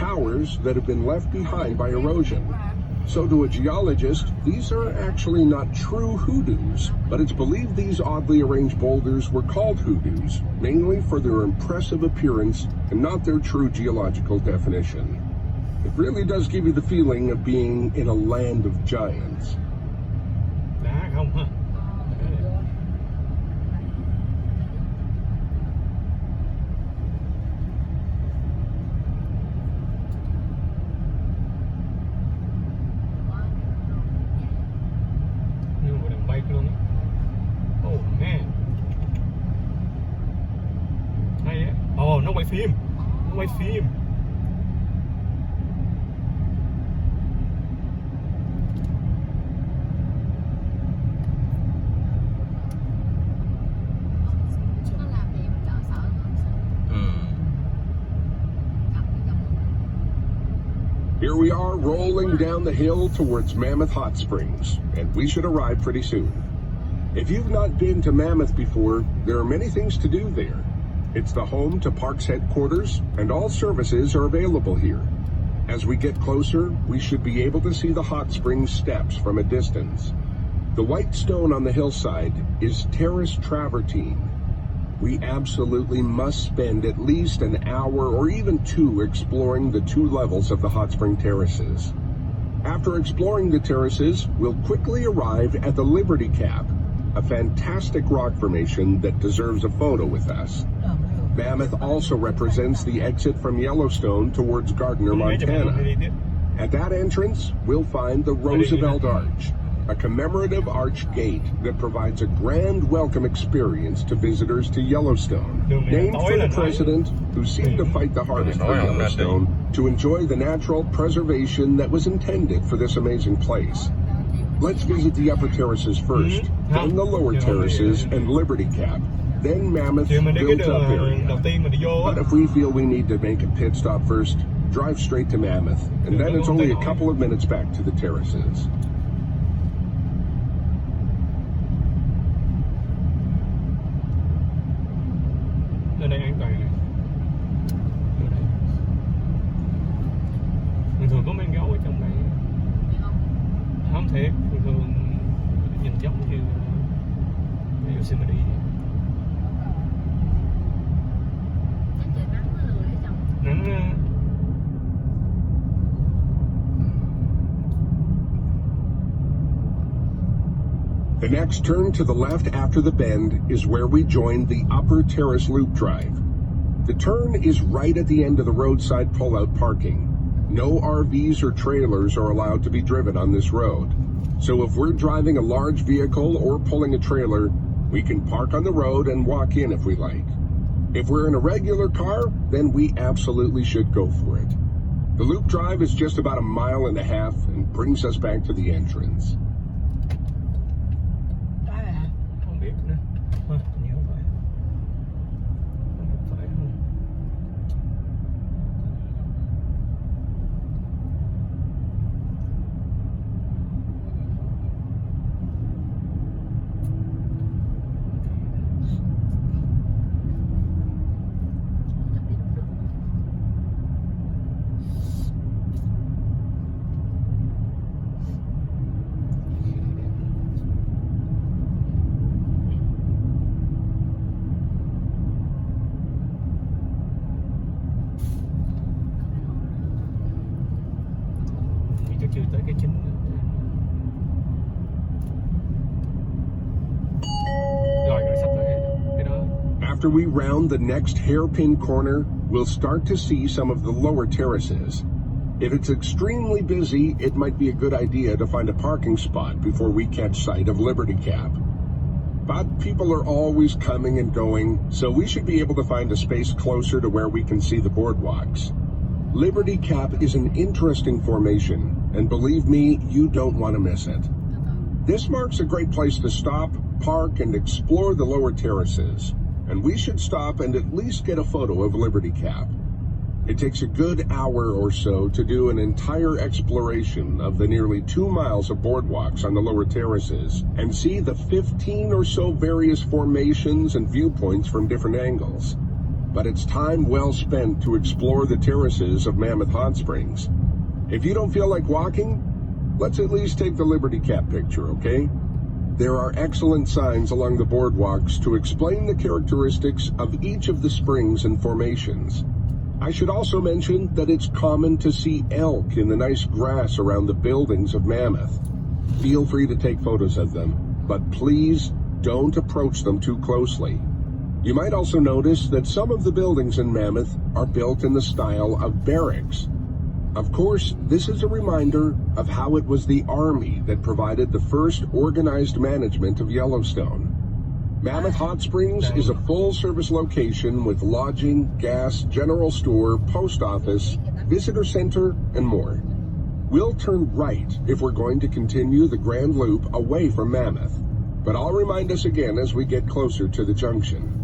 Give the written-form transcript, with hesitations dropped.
towers that have been left behind by erosion. So to a geologist, these are actually not true hoodoos, but it's believed these oddly arranged boulders were called hoodoos, mainly for their impressive appearance and not their true geological definition. It really does give you the feeling of being in a land of giants. Đá không ha. Như một đường bay luôn á. Oh man. Hay á. Oh, nó quay phim. Nó quay phim. Here we are rolling down the hill towards Mammoth Hot Springs, and we should arrive pretty soon. If you've not been to Mammoth before, there are many things to do there. It's the home to Parks headquarters, and all services are available here. As we get closer, we should be able to see the hot springs steps from a distance. The white stone on the hillside is Terrace Travertine. We absolutely must spend at least an hour or even two exploring the two levels of the hot spring terraces. After exploring the terraces, we'll quickly arrive at the Liberty Cap, a fantastic rock formation that deserves a photo with us. Mammoth also represents the exit from Yellowstone towards Gardner, Montana. At that entrance, we'll find the Roosevelt Arch, a commemorative arch gate that provides a grand welcome experience to visitors to Yellowstone, named for the president who seemed to fight the hardest for Yellowstone to enjoy the natural preservation that was intended for this amazing place. Let's visit the upper terraces first, then the lower terraces and Liberty Cap, then Mammoth built-up area. But if we feel we need to make a pit stop first, drive straight to Mammoth, and then it's only a couple of minutes back to the terraces. Ở đây an toàn này. Ở đây. Thường thường có mang gấu ở trong này. Không thiệt, thường thường nhìn giống như Yosemite. Nắng. The next turn to the left after the bend is where we join the Upper Terrace Loop Drive. The turn is right at the end of the roadside pull-out parking. No RVs or trailers are allowed to be driven on this road. So if we're driving a large vehicle or pulling a trailer, we can park on the road and walk in if we like. If we're in a regular car, then we absolutely should go for it. The loop drive is just about 1.5 miles and brings us back to the entrance. Không biết nữa. Nhiều phải. Phải không? Chưa tới cái chính. Rồi sắp tới cái đó. After we round the next hairpin corner, we'll start to see some of the lower terraces. If it's extremely busy, it might be a good idea to find a parking spot before we catch sight of Liberty Cap. But people are always coming and going, so we should be able to find a space closer to where we can see the boardwalks. Liberty Cap is an interesting formation, and believe me, you don't want to miss it. This marks a great place to stop, park, and explore the lower terraces, and we should stop and at least get a photo of Liberty Cap. It takes a good hour or so to do an entire exploration of the nearly 2 miles of boardwalks on the lower terraces and see the 15 or so various formations and viewpoints from different angles. but it's time well spent to explore the terraces of Mammoth Hot Springs. If you don't feel like walking, let's at least take the Liberty Cap picture, okay? There are excellent signs along the boardwalks to explain the characteristics of each of the springs and formations. I should also mention that it's common to see elk in the nice grass around the buildings of Mammoth. Feel free to take photos of them, but please don't approach them too closely. You might also notice that some of the buildings in Mammoth are built in the style of barracks. Of course, this is a reminder of how it was the Army that provided the first organized management of Yellowstone. Mammoth Hot Springs is a full-service location with lodging, gas, general store, post office, visitor center, and more. We'll turn right if we're going to continue the Grand Loop away from Mammoth, but I'll remind us again as we get closer to the junction.